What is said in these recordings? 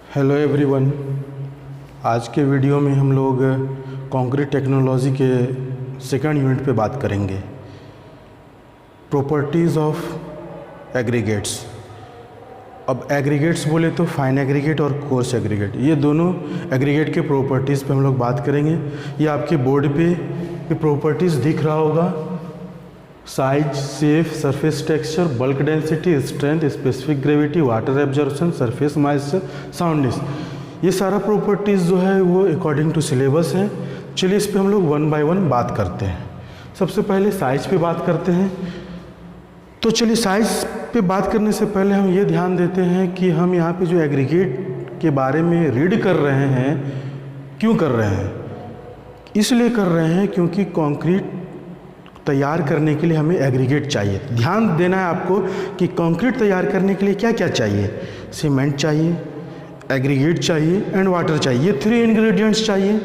Hello everyone. आज के video में हम लोग कंक्रीट टेक्नोलॉजी के सेकंड यूनिट पे बात करेंगे, प्रॉपर्टीज़ ऑफ एग्रीगेट्स। अब एग्रीगेट्स बोले तो फाइन एग्रीगेट और कोर्स एग्रीगेट, ये दोनों एग्रीगेट के प्रॉपर्टीज़ पे हम लोग बात करेंगे। ये आपके बोर्ड पे ये प्रॉपर्टीज़ दिख रहा होगा, size, shape, surface texture, bulk density, strength, specific gravity, water absorption, surface moisture, soundness, ये सारा प्रॉपर्टीज़ जो है वो अकॉर्डिंग टू सिलेबस है। चलिए इस पे हम लोग वन बाय वन बात करते हैं। सबसे पहले साइज पे बात करते हैं। तो चलिए साइज पे बात करने से पहले हम ये ध्यान देते हैं कि हम यहाँ पे जो एग्रीगेट के बारे में रीड कर रहे हैं, क्यों कर रहे हैं? इसलिए कर रहे हैं क्योंकि कंक्रीट तैयार करने के लिए हमें एग्रीगेट चाहिए। ध्यान देना है आपको कि कंक्रीट तैयार करने के लिए क्या क्या चाहिए। सीमेंट चाहिए, एग्रीगेट चाहिए एंड वाटर चाहिए। ये 3 इंग्रेडिएंट्स चाहिए,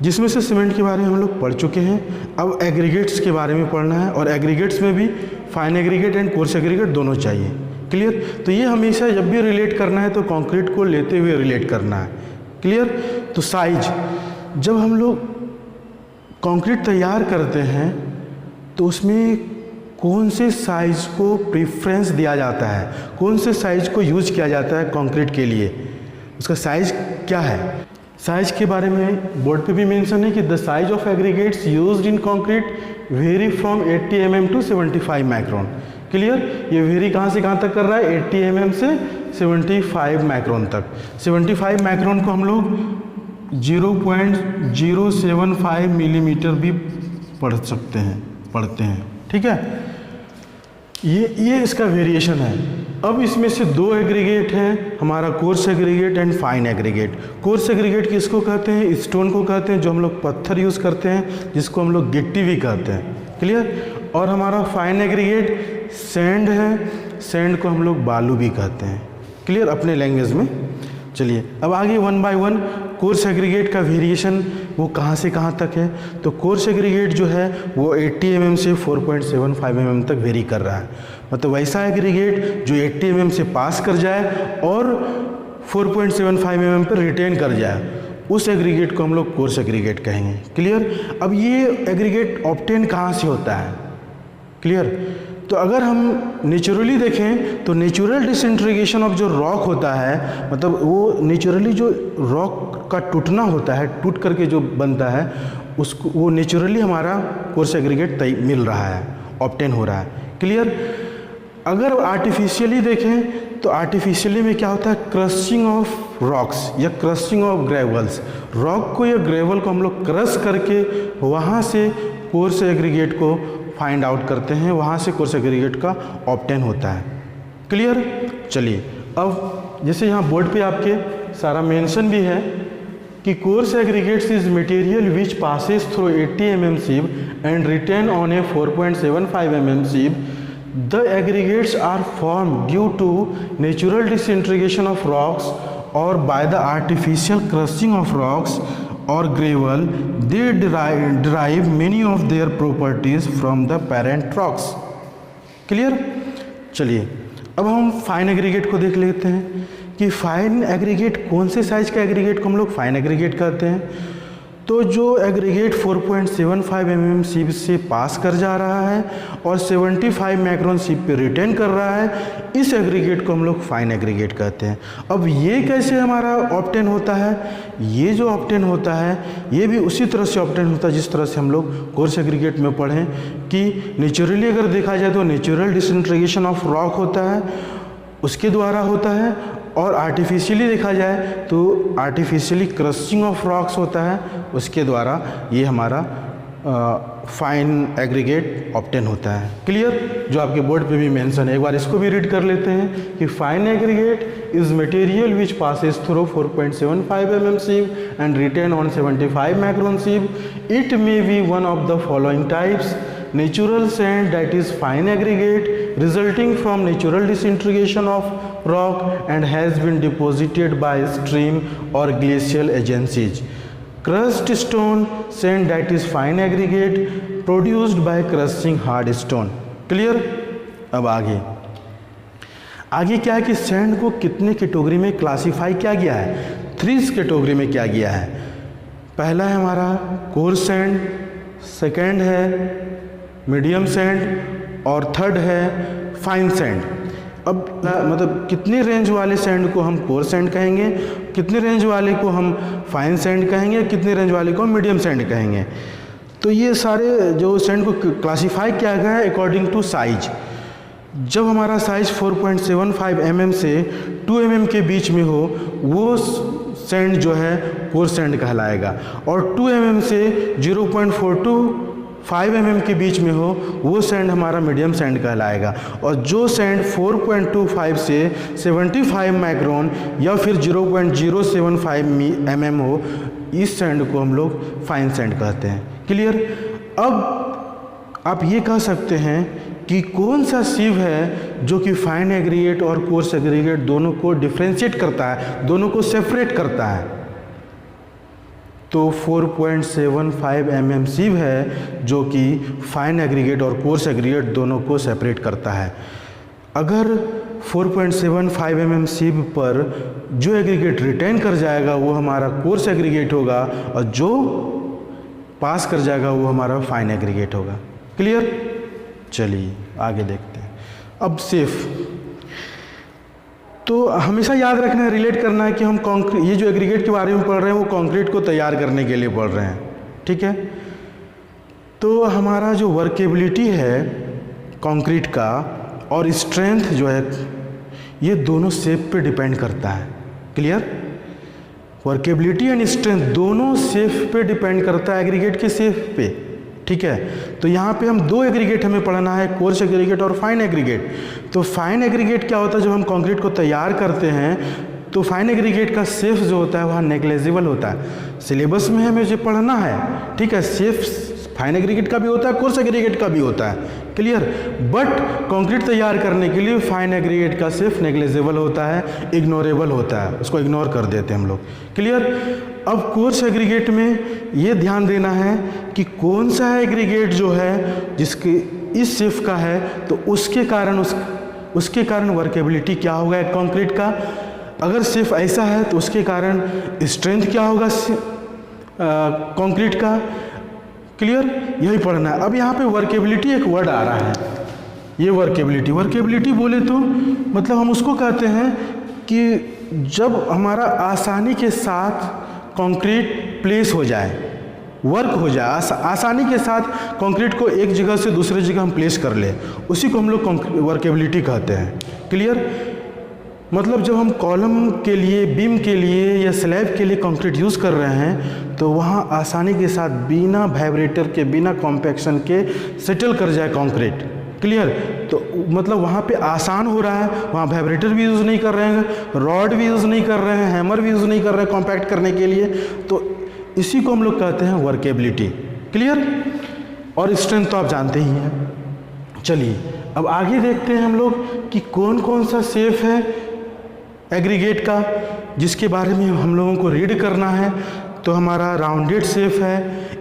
जिसमें से सीमेंट के बारे में हम लोग पढ़ चुके हैं। अब एग्रीगेट्स के बारे में पढ़ना है, और एग्रीगेट्स में भी fine aggregate and coarse aggregate दोनों चाहिए। क्लियर? तो ये हमेशा जब भी रिलेट करना है तो कंक्रीट को लेते हुए रिलेट करना है। क्लियर? तो साइज, जब हम लोग कंक्रीट तैयार करते हैं तो उसमें कौन से साइज़ को प्रेफरेंस दिया जाता है, कौन से साइज़ को यूज किया जाता है कंक्रीट के लिए, उसका साइज़ क्या है? साइज़ के बारे में बोर्ड पे भी मेंशन है कि the size of aggregates used in concrete vary from 80 mm to 75 micron. Clear? ये वेरी कहाँ से कहाँ तक कर रहा है? 80 mm से 75 माइक्रोन तक। 75 माइक्रोन को हम लोग 0.075 मिलीमीटर भी पढ़ते हैं। ठीक है, ये इसका वेरिएशन है। अब इसमें से 2 एग्रीगेट हैं, हमारा coarse aggregate and fine aggregate. Coarse aggregate किसको कहते हैं? स्टोन को कहते हैं, जो हम लोग पत्थर यूज़ करते हैं, जिसको हम लोग गिट्टी भी कहते हैं। क्लियर? और हमारा फाइन एग्रीगेट सैंड है, सैंड को हम लोग बालू भी कहते हैं। क्लियर? अपने लैंग्वेज में। चलिए अब आगे one by one coarse aggregate का वेरिएशन वो कहाँ से कहाँ तक है। तो कोर्स एग्रीगेट जो है वो 80 mm से 4.75 mm तक वेरी कर रहा है। मतलब वैसा एग्रीगेट जो 80 mm से पास कर जाए और 4.75 mm पर रिटेन कर जाए, उस एग्रीगेट को हम लोग कोर्स एग्रीगेट कहेंगे। क्लियर? अब ये एग्रीगेट ऑब्टेन कहाँ से होता है? क्लियर? तो अगर हम नेचुरली देखें तो नेचुरल डिसइंटीग्रेशन ऑफ जो रॉक होता है, मतलब वो नेचुरली जो रॉक का टूटना होता है, टूट करके जो बनता है, उसको वो नेचुरली हमारा कोर्स एग्रीगेट मिल रहा है, ऑब्टेन हो रहा है। क्लियर? अगर आर्टिफिशियली देखें तो आर्टिफिशियली में क्या होता है? क्रशिंग ऑफ रॉक्स या क्रशिंग ऑफ ग्रेवल्स। रॉक को या ग्रेवल को हम लोग क्रश करके वहाँ से कोर्स एग्रीगेट को फाइंड आउट करते हैं, वहाँ से कोर्स एग्रीगेट का ऑब्टेन होता है। क्लियर? चलिए अब जैसे यहाँ बोर्ड पे आपके सारा मेंशन भी है कि coarse aggregates is material which passes through 80 mm sieve and retain on a 4.75 mm sieve. The aggregates are formed due to natural disintegration of rocks or by the artificial crushing of rocks or gravel. They derive many of their properties from the parent rocks. Clear? चलिए अब हम fine aggregate को देख लेते हैं कि fine aggregate कौन से साइज का एग्रीगेट को हम लोग फाइन एग्रीगेट कहते हैं। तो जो एग्रीगेट 4.75 mm सिप से पास कर जा रहा है और 75 माइक्रोन सिप पे रिटेन कर रहा है, इस एग्रीगेट को हम लोग फाइन एग्रीगेट कहते हैं। अब ये कैसे हमारा ऑब्टेन होता है? ये जो ऑब्टेन होता है ये भी उसी तरह से ऑब्टेन होता है जिस तरह से हम लोग कोर्स एग्रीगेट में पढ़ें कि नेचुरली अगर देखा जाए तो नेचुरल डिसइंटीग्रेशन ऑफ रॉक होता है, उसके द्वारा होता है, और आर्टिफिशियली देखा जाए तो आर्टिफिशियली क्रशिंग ऑफ रॉक्स होता है, उसके द्वारा ये हमारा फाइन एग्रीगेट ऑब्टेन होता है। क्लियर? जो आपके बोर्ड पे भी मेंशन है, एक बार इसको भी रीड कर लेते हैं कि fine aggregate is material which passes through 4.75 mm sieve and retain on 75 micron sieve. It may be one of the following types: natural sand, that is fine aggregate resulting from natural disintegration of rock and has been deposited by stream or glacial agencies. Crushed stone sand, that is fine aggregate produced by crushing hard stone. Clear? अब आगे आगे क्या है कि sand को कितने category में classify किया गया है, 3 कैटेगरी में किया गया है। पहला है हमारा कोर्स सैंड, सेकंड है मीडियम सैंड और थर्ड है फाइन सैंड। अब मतलब कितने रेंज वाले सैंड को हम कोर्स सैंड कहेंगे, कितने रेंज वाले को हम फाइन सैंड कहेंगे, कितने रेंज वाले को हम मीडियम सैंड कहेंगे। तो ये सारे जो सैंड को क्लासीफाई किया गया है अकॉर्डिंग टू साइज। जब हमारा साइज 4.75 mm से 2 mm के बीच में हो वो सैंड जो है कोर्स सैंड कहलाएगा, और 2 mm से 0.425 mm के बीच में हो वो सैंड हमारा मीडियम सैंड कहलाएगा, और जो सैंड 4.25 से 75 माइक्रोन या फिर 0.075 mm हो इस सैंड को हम लोग फाइन सैंड कहते हैं। क्लियर। अब आप ये कह सकते हैं कि कौन सा सिव है जो कि फाइन एग्रीगेट और कोर्स एग्रीगेट दोनों को डिफ्रेंशिएट करता है, दोनों को सेपरेट करता है। तो 4.75 mm सिव है जो कि फाइन एग्रीगेट और कोर्स एग्रीगेट दोनों को सेपरेट करता है। अगर 4.75 mm सिव पर जो एग्रीगेट रिटेन कर जाएगा वो हमारा कोर्स एग्रीगेट होगा, और जो पास कर जाएगा वो हमारा फाइन एग्रीगेट होगा। क्लियर। चलिए आगे देखते हैं। अब सेफ तो हमेशा याद रखना है, रिलेट करना है कि हम कंक्रीट, ये जो एग्रीगेट के बारे में पढ़ रहे हैं वो कंक्रीट को तैयार करने के लिए पढ़ रहे हैं, ठीक है। तो हमारा जो वर्केबिलिटी है कंक्रीट का और स्ट्रेंथ जो है ये दोनों शेप पे डिपेंड करता है। क्लियर। वर्केबिलिटी एंड स्ट्रेंथ दोनों शेप पे डिपेंड करता है, एग्रीगेट के शेप पे, ठीक है। तो यहाँ पे हम 2 एग्रीगेट हमें पढ़ना है, कोर्स एग्रीगेट और फाइन एग्रीगेट। तो फाइन एग्रीगेट क्या होता है, जब हम कंक्रीट को तैयार करते हैं तो फाइन एग्रीगेट का शेप जो होता है वह नेग्लेजिबल होता है। सिलेबस में हमें जो पढ़ना है, ठीक है, शेप फाइन एग्रीगेट का भी होता है, कोर्स एग्रीगेट का भी होता है। क्लियर। बट कंक्रीट तैयार करने के लिए फाइन एग्रीगेट का शेप नेग्लेजिबल होता है, इग्नोरेबल होता है, उसको इग्नोर कर देते हैं हम लोग। क्लियर। अब कोर्स एग्रीगेट में ये ध्यान देना है कि कौन सा एग्रीगेट जो है जिसके इस शेप का है तो उसके कारण वर्केबिलिटी क्या होगा कंक्रीट का। अगर शेप ऐसा है तो उसके कारण स्ट्रेंथ क्या होगा कंक्रीट का। क्लियर। यही पढ़ना है। अब यहाँ पे वर्केबिलिटी एक वर्ड आ रहा है, ये वर्केबिलिटी बोले तो मतलब हम उसको कहते हैं कि जब हमारा आसानी के साथ कंक्रीट प्लेस हो जाए, वर्क हो जाए, आसानी के साथ कंक्रीट को एक जगह से दूसरे जगह हम प्लेस कर ले, उसी को हम लोग वर्केबिलिटी कहते हैं। क्लियर। मतलब जब हम कॉलम के लिए, बीम के लिए या स्लैब के लिए कंक्रीट यूज़ कर रहे हैं तो वहाँ आसानी के साथ बिना वाइब्रेटर के, बिना कॉम्पैक्शन के सेटल कर जाए कंक्रीट। क्लियर। तो मतलब वहाँ पे आसान हो रहा है, वहाँ वाइब्रेटर भी यूज़ नहीं कर रहे हैं, रॉड भी यूज़ नहीं कर रहे हैं, हैमर भी यूज़ नहीं कर रहे हैं कॉम्पैक्ट करने के लिए, तो इसी को हम लोग कहते हैं वर्केबिलिटी। क्लियर। और स्ट्रेंथ तो आप जानते ही हैं। चलिए अब आगे देखते हैं हम लोग कि कौन कौन सा शेप है एग्रीगेट का जिसके बारे में हम लोगों को रीड करना है। तो हमारा राउंडेड शेप है,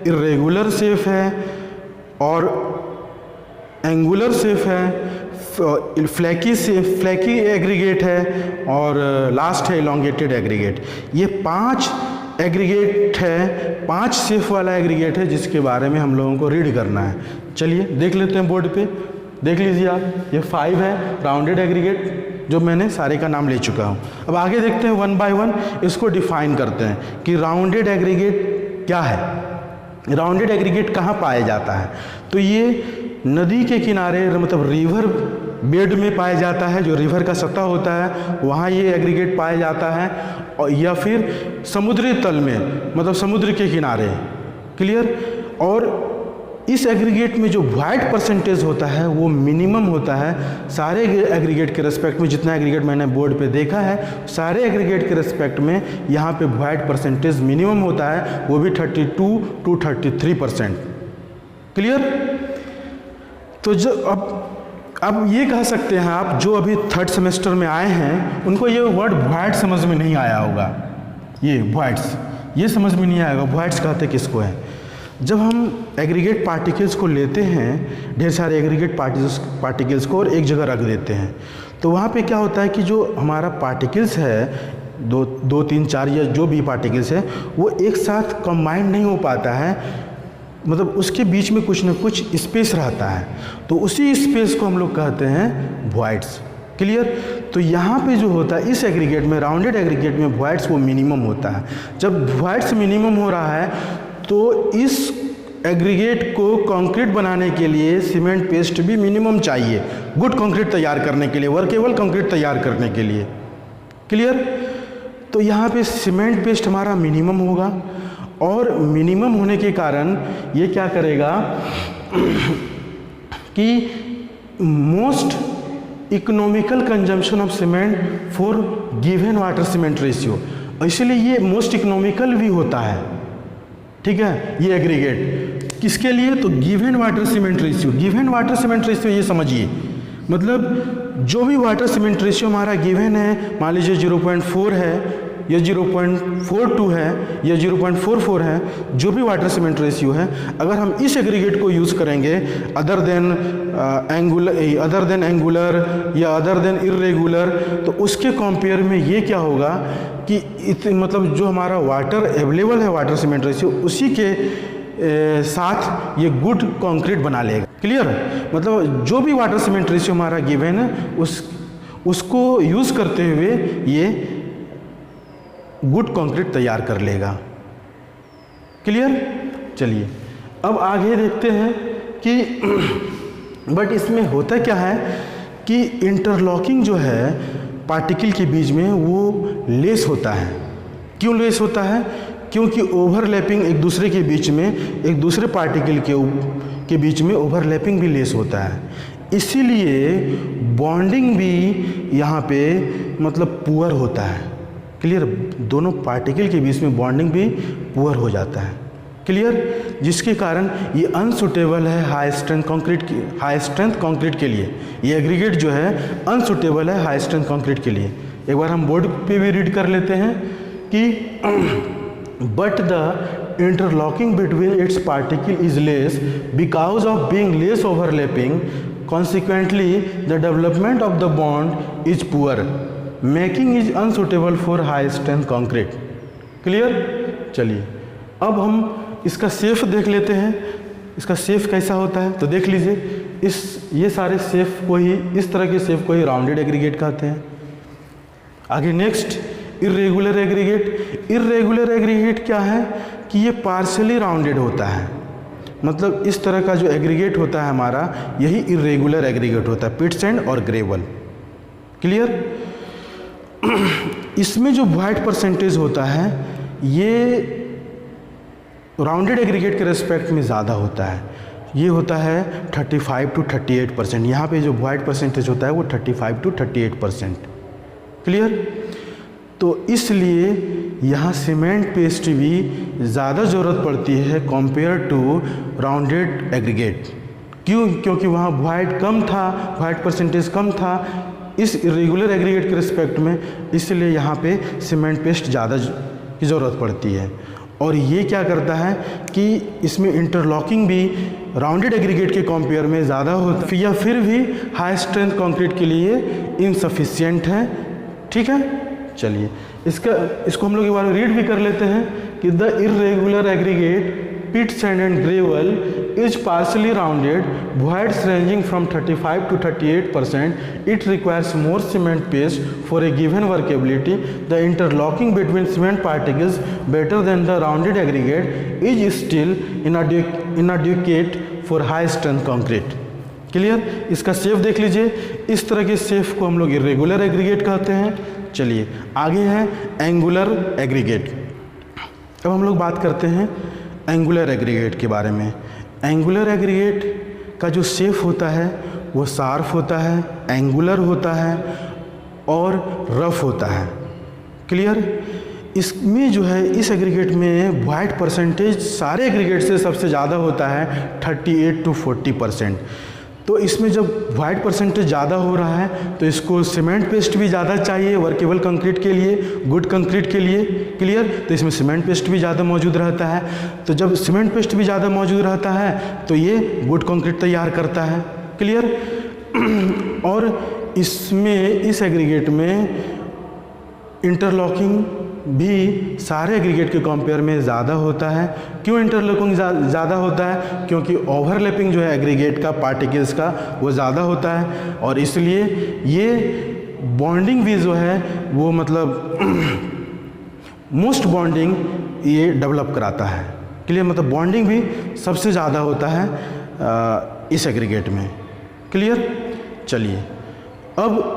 इरेगुलर शेप है और एंगुलर शेप है, फ्लैकी एग्रीगेट है और लास्ट है इलोंगेटेड एग्रीगेट। ये 5 एग्रीगेट है, 5 शेप वाला एग्रीगेट है जिसके बारे में हम लोगों को रीड करना है। चलिए देख लेते हैं, बोर्ड पे देख लीजिए आप। ये 5 है राउंडेड एग्रीगेट जो मैंने सारे का नाम ले चुका हूँ। अब आगे देखते हैं 1 बाय 1 इसको डिफाइन करते हैं कि राउंडेड एग्रीगेट क्या है, राउंडेड एग्रीगेट कहाँ पाया जाता है। तो ये नदी के किनारे मतलब रिवर बेड में पाया जाता है, जो रिवर का सतह होता है वहाँ ये एग्रीगेट पाया जाता है, और या फिर समुद्री तल में मतलब समुद्र के किनारे। क्लियर। और इस एग्रीगेट में जो वाइट परसेंटेज होता है वो मिनिमम होता है सारे एग्रीगेट के रिस्पेक्ट में। जितना एग्रीगेट मैंने बोर्ड पे देखा है सारे एग्रीगेट के रिस्पेक्ट में यहाँ पे वाइट परसेंटेज मिनिमम होता है, वो भी 32 to 33%। क्लियर। तो जो अब ये कह सकते हैं आप जो अभी 3rd सेमेस्टर में आए हैं उनको ये वर्ड वाइट समझ में नहीं आया होगा। ये वाइट्स ये समझ में नहीं आएगा, वाइट्स कहते किसको है। जब हम एग्रीगेट पार्टिकल्स को लेते हैं, ढेर सारे एग्रीगेट पार्टिकल्स को, और एक जगह रख देते हैं, तो वहाँ पे क्या होता है कि जो हमारा पार्टिकल्स है, दो तीन चार या जो भी पार्टिकल्स है, वो एक साथ कंबाइन नहीं हो पाता है, मतलब उसके बीच में कुछ ना कुछ स्पेस रहता है, तो उसी स्पेस को हम लोग कहते हैं वॉइड्स। क्लियर? तो यहाँ पे जो होता है इस एग्रीगेट में, राउंडेड एग्रीगेट में वॉइड्स वो मिनिमम होता है। जब वॉइड्स मिनिमम हो रहा है तो इस एग्रीगेट को कंक्रीट बनाने के लिए सीमेंट पेस्ट भी मिनिमम चाहिए, गुड कंक्रीट तैयार करने के लिए, वर्केबल कंक्रीट तैयार करने के लिए। क्लियर? तो यहाँ पे सीमेंट पेस्ट हमारा मिनिमम होगा, और मिनिमम होने के कारण ये क्या करेगा कि most economical consumption of cement for given water cement ratio, इसलिए ये मोस्ट इकोनॉमिकल भी होता है। ठीक है, ये एग्रीगेट किसके लिए? तो given water cement ratio. Given water cement ratio ये समझिए, मतलब जो भी वाटर सीमेंट रेशियो हमारा गिवन है, मान लीजिए 0.4 है या 0.42 है या 0.44 है, जो भी वाटर सीमेंट रेशियो है, अगर हम इस एग्रीगेट को यूज़ करेंगे अदर देन एंगुलर या अदर देन इरेगुलर, तो उसके कंपेयर में ये क्या होगा कि मतलब जो हमारा वाटर अवेलेबल है, वाटर सीमेंट रेशियो, उसी के साथ ये गुड कंक्रीट बना लेगा। क्लियर? मतलब जो भी वाटर सीमेंट रेशियो हमारा गिवन है उसको यूज़ करते हुए ये गुड कंक्रीट तैयार कर लेगा। क्लियर? चलिए अब आगे देखते हैं कि बट इसमें होता क्या है कि इंटरलॉकिंग जो है पार्टिकल के बीच में वो लेस होता है। क्यों लेस होता है? क्योंकि ओवरलैपिंग एक दूसरे के बीच में, एक दूसरे पार्टिकल के बीच में ओवरलैपिंग भी लेस होता है, इसीलिए बॉन्डिंग भी यहाँ पे मतलब पुअर होता है। क्लियर? दोनों पार्टिकल के बीच में बॉन्डिंग भी पुअर हो जाता है। क्लियर? जिसके कारण ये अनसुटेबल है हाई स्ट्रेंथ कंक्रीट के लिए। ये एग्रीगेट जो है अनसुटेबल है हाई स्ट्रेंथ कंक्रीट के लिए। एक बार हम बोर्ड पे भी रीड कर लेते हैं कि but the interlocking between its particle is less because of being less overlapping, consequently the development of the bond is poor, making is unsuitable for high strength concrete. Clear? चलिए अब हम इसका सेफ देख लेते हैं। इसका सेफ कैसा होता है तो देख लीजिए। ये सारे सेफ को ही, इस तरह के सेफ को ही राउंडेड एग्रीगेट कहते हैं। आगे next irregular aggregate. Irregular aggregate क्या है कि ये पार्शियली राउंडेड होता है, मतलब इस तरह का जो एग्रीगेट होता है हमारा, यही इरेगुलर एग्रीगेट होता है, पिट सैंड और ग्रेवल। क्लियर? इसमें जो वाइट परसेंटेज होता है ये राउंडेड एग्रीगेट के रेस्पेक्ट में ज़्यादा होता है। ये होता है 35 to 38%। यहाँ पे जो वाइट परसेंटेज होता है वो 35 to 38%। क्लियर? तो इसलिए यहाँ सीमेंट पेस्ट भी ज़्यादा ज़रूरत पड़ती है कंपेयर टू राउंडेड एग्रीगेट। क्यों? क्योंकि वहाँ वाइट कम था, वाइट परसेंटेज कम था इस इरेगुलर एग्रीगेट के रिस्पेक्ट में, इसलिए यहाँ पे सीमेंट पेस्ट ज़्यादा की ज़रूरत पड़ती है। और ये क्या करता है कि इसमें इंटरलॉकिंग भी राउंडेड एग्रीगेट के कंपेयर में ज़्यादा होता है, या फिर भी हाई स्ट्रेंथ कंक्रीट के लिए इनसफिशिएंट है। ठीक है? चलिए इसको हम लोग एक बार रीड भी कर लेते हैं कि the irregular aggregate pit sand and gravel is partially rounded, voids ranging from 35 to 38%. It requires more cement paste for a given workability. The interlocking between cement particles better than the rounded aggregate is still inadequate for high strength concrete. Clear? इसका safe देख लीजिए। इस तरह के safe को हम लोग irregular aggregate कहते हैं। चलिए आगे है एंगुलर एग्रीगेट। अब हम लोग बात करते हैं एंगुलर एग्रीगेट के बारे में। एंगुलर एग्रीगेट का जो शेप होता है वो शार्प होता है, एंगुलर होता है और रफ होता है। क्लियर? इसमें जो है इस एग्रीगेट में वाइट परसेंटेज सारे एग्रीगेट से सबसे ज़्यादा होता है 38 to 40%। तो इसमें जब वाइट परसेंटेज ज़्यादा हो रहा है तो इसको सीमेंट पेस्ट भी ज़्यादा चाहिए वर्केबल कंक्रीट के लिए, गुड कंक्रीट के लिए। क्लियर? तो इसमें सीमेंट पेस्ट भी ज़्यादा मौजूद रहता है। तो जब सीमेंट पेस्ट भी ज़्यादा मौजूद रहता है तो ये गुड कंक्रीट तैयार करता है। क्लियर? और इसमें इस एग्रीगेट में इंटरलॉकिंग भी सारे एग्रीगेट के कंपेयर में ज़्यादा होता है। क्यों इंटरलॉकिंग ज़्यादा होता है? क्योंकि ओवरलैपिंग जो है एग्रीगेट का पार्टिकल्स का वो ज़्यादा होता है और इसलिए ये बॉन्डिंग भी जो है वो मतलब मोस्ट बॉन्डिंग ये डेवलप कराता है। क्लियर? मतलब बॉन्डिंग भी सबसे ज़्यादा होता है इस एग्रीगेट में। क्लियर? चलिए अब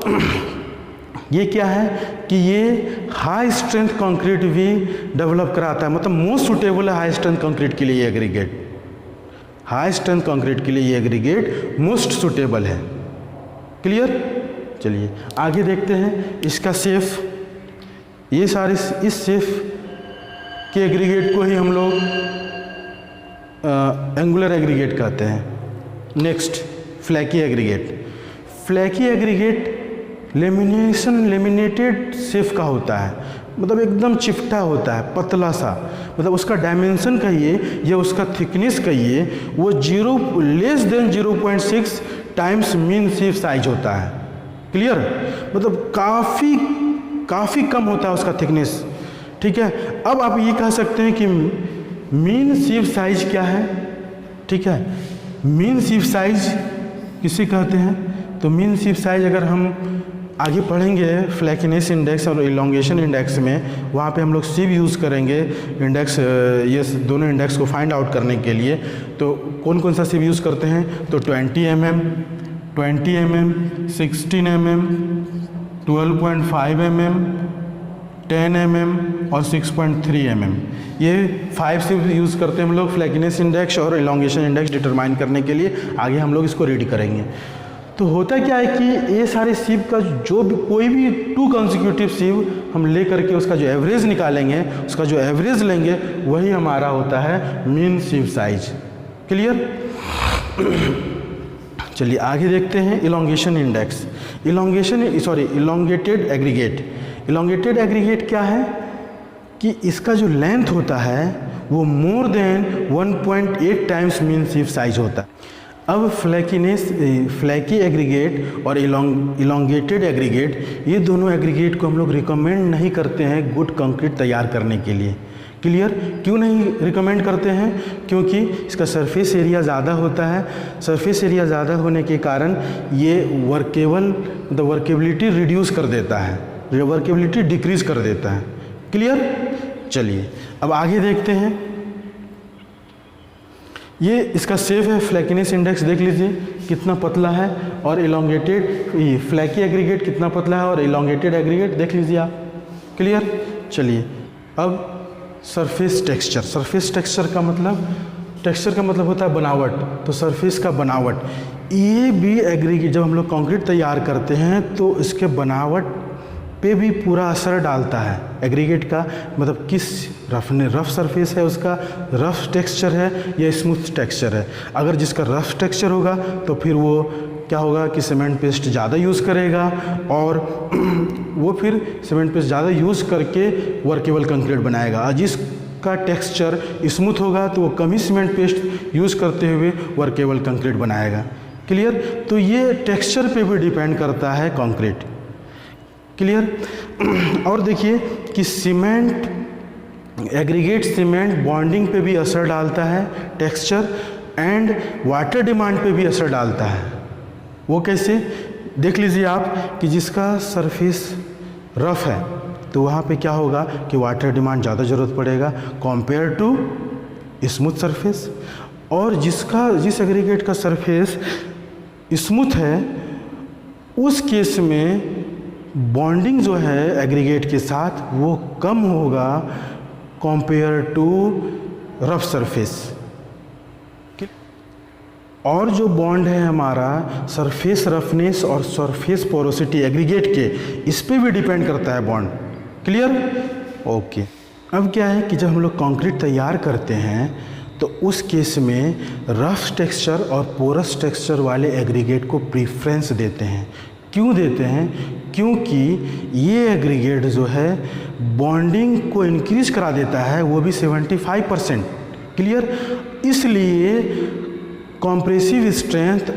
ये क्या है कि ये हाई स्ट्रेंथ कंक्रीट भी डेवलप कराता है, मतलब मोस्ट सुटेबल है हाई स्ट्रेंथ कंक्रीट के लिए ये एग्रीगेट। हाई स्ट्रेंथ कंक्रीट के लिए ये एग्रीगेट मोस्ट सुटेबल है। क्लियर? चलिए आगे देखते हैं इसका सेफ। ये सारे इस सेफ के एग्रीगेट को ही हम लोग एंगुलर एग्रीगेट कहते हैं। Next flaky aggregate. Flaky aggregate laminated safe का होता है, मतलब एकदम चिपटा होता है, पतला सा, मतलब उसका डायमेंशन कहिए या उसका थिकनेस कहिए वो less than 0.6 times mean sieve size होता है। क्लियर? मतलब काफ़ी कम होता है उसका थिकनेस। ठीक है? अब आप ये कह सकते हैं कि मीन सीव साइज क्या है? ठीक है? मीन सीव साइज किसे कहते हैं? तो मीन सीव साइज अगर हम आगे पढ़ेंगे फ्लैकीनेस इंडेक्स और इलोंगेशन इंडेक्स में, वहाँ पे हम लोग सीव यूज़ करेंगे इंडेक्स, ये दोनों इंडेक्स को फाइंड आउट करने के लिए। तो कौन कौन सा सीव यूज़ करते हैं? तो 20 mm, 16 mm, 12.5 mm, 10 mm और 6.3 mm, ये 5 सीव यूज़ करते हैं हम लोग फ्लैकीनेस इंडेक्स और इलोंगेशन इंडेक्स डिटरमाइन करने के लिए। आगे हम लोग इसको रीड करेंगे। तो होता क्या है कि ये सारे सीव का जो भी कोई भी 2 कंसेक्यूटिव सीव हम ले करके उसका जो एवरेज निकालेंगे, उसका जो एवरेज लेंगे वही हमारा होता है मीन सीव साइज। क्लियर? चलिए आगे देखते हैं elongation index. Elongated aggregate. Elongated aggregate क्या है कि इसका जो लेंथ होता है वो more than 1.8 times mean sieve size होता है। अब फ्लैकी एग्रीगेट और इलोंगेटेड एग्रीगेट, ये दोनों एग्रीगेट को हम लोग रिकमेंड नहीं करते हैं गुड कंक्रीट तैयार करने के लिए। क्लियर? क्यों नहीं रिकमेंड करते हैं? क्योंकि इसका सरफेस एरिया ज़्यादा होता है। सरफेस एरिया ज़्यादा होने के कारण ये वर्केबिलिटी रिड्यूस कर देता है, वर्केबिलिटी डिक्रीज कर देता है। क्लियर? चलिए अब आगे देखते हैं। ये इसका सेफ है फ्लैकीनेस इंडेक्स, देख लीजिए कितना पतला है, और इलोंगेटेड फ्लैकी एग्रीगेट कितना पतला है और इलोंगेटेड एग्रीगेट देख लीजिए आप। क्लियर? चलिए अब सरफेस टेक्सचर। सरफेस टेक्सचर का मतलब होता है बनावट। तो सरफेस का बनावट, ये भी एग्रीगेट जब हम लोग कंक्रीट तैयार करते हैं तो इसके बनावट पे भी पूरा असर डालता है एग्रीगेट का, मतलब किस रफ सरफेस है, उसका रफ टेक्सचर है या स्मूथ टेक्सचर है। अगर जिसका रफ टेक्सचर होगा तो फिर वो क्या होगा कि सीमेंट पेस्ट ज़्यादा यूज़ करेगा और वो फिर सीमेंट पेस्ट ज़्यादा यूज़ करके वर्केबल कंक्रीट बनाएगा। और जिसका टेक्सचर स्मूथ होगा तो वो कम ही सीमेंट पेस्ट यूज़ करते हुए वर्केबल कंक्रीट बनाएगा। क्लियर? तो ये टेक्सचर पे भी डिपेंड करता है कंक्रीट। क्लियर? और देखिए कि एग्रीगेट सीमेंट बॉन्डिंग पे भी असर डालता है टेक्सचर, एंड वाटर डिमांड पे भी असर डालता है। वो कैसे? देख लीजिए आप कि जिसका सरफेस रफ है तो वहाँ पे क्या होगा कि वाटर डिमांड ज़्यादा ज़रूरत पड़ेगा कंपेयर टू स्मूथ सरफेस, और जिस एग्रीगेट का सरफेस स्मूथ है उस केस में बॉन्डिंग जो है एग्रीगेट के साथ वो कम होगा कंपेयर टू रफ सरफेस। और जो बॉन्ड है हमारा सरफेस रफनेस और सरफेस पोरोसिटी एग्रीगेट के, इस पे भी डिपेंड करता है बॉन्ड। क्लियर? ओके। अब क्या है कि जब हम लोग कंक्रीट तैयार करते हैं तो उस केस में रफ टेक्सचर और पोरस टेक्सचर वाले एग्रीगेट को प्रीफ्रेंस देते हैं। क्यों देते हैं? क्योंकि ये एग्रीगेट जो है बॉन्डिंग को इंक्रीज करा देता है, वो भी 75%। क्लियर? इसलिए कॉम्प्रेसिव स्ट्रेंथ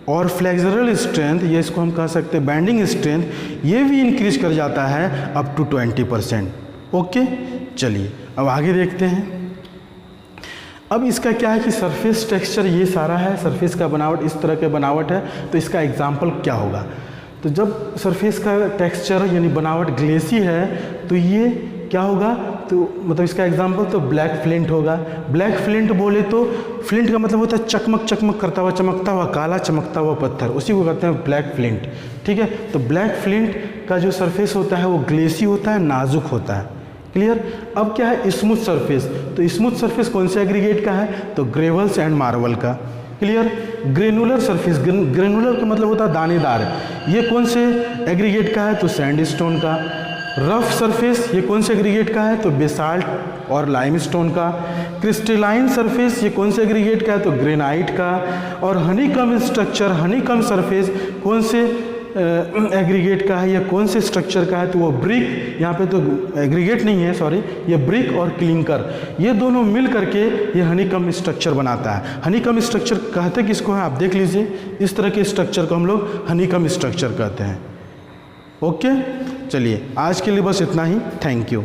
और फ्लेक्सरल स्ट्रेंथ, ये इसको हम कह सकते हैं बैंडिंग स्ट्रेंथ, ये भी इंक्रीज कर जाता है अप टू 20%। ओके, चलिए अब आगे देखते हैं। अब इसका क्या है कि सरफेस टेक्सचर ये सारा है, सरफेस का बनावट इस तरह के बनावट है, तो इसका एग्जाम्पल क्या होगा? तो जब सरफेस का टेक्सचर यानी बनावट ग्लेसी है तो ये क्या होगा? तो मतलब इसका एग्जांपल तो ब्लैक फ्लिंट होगा। ब्लैक फ्लिंट बोले तो फ्लिंट का मतलब होता है चकमक चकमक करता हुआ, चमकता हुआ, काला चमकता हुआ पत्थर, उसी को कहते हैं ब्लैक फ्लिंट। ठीक है, तो ब्लैक फ्लिंट का जो सरफेस होता है वो ग्लेसी होता है, नाजुक होता है। क्लियर? अब क्या है स्मूथ सरफेस, तो स्मूथ सरफेस कौन से एग्रीगेट का है? तो ग्रेवल्स एंड मार्बल का। क्लियर? ग्रेनुलर सरफेस, ग्रेनुलर का मतलब होता है दानेदार, ये कौन से एग्रीगेट का है? तो सैंडस्टोन का। रफ सरफेस ये कौन से एग्रीगेट का है? तो बेसाल्ट और लाइमस्टोन का। क्रिस्टलाइन सरफेस ये कौन से एग्रीगेट का है? तो ग्रेनाइट का। और हनीकम स्ट्रक्चर, हनीकम सरफेस कौन से एग्रीगेट का है या कौन से स्ट्रक्चर का है? तो वो ब्रिक, यहाँ पे तो एग्रीगेट नहीं है, सॉरी, ये ब्रिक और क्लिंकर, ये दोनों मिल करके ये हनीकम स्ट्रक्चर बनाता है। हनीकम स्ट्रक्चर कहते किसको है? आप देख लीजिए, इस तरह के स्ट्रक्चर को हम लोग हनीकम स्ट्रक्चर कहते हैं। ओके, चलिए आज के लिए बस इतना ही। Thank you.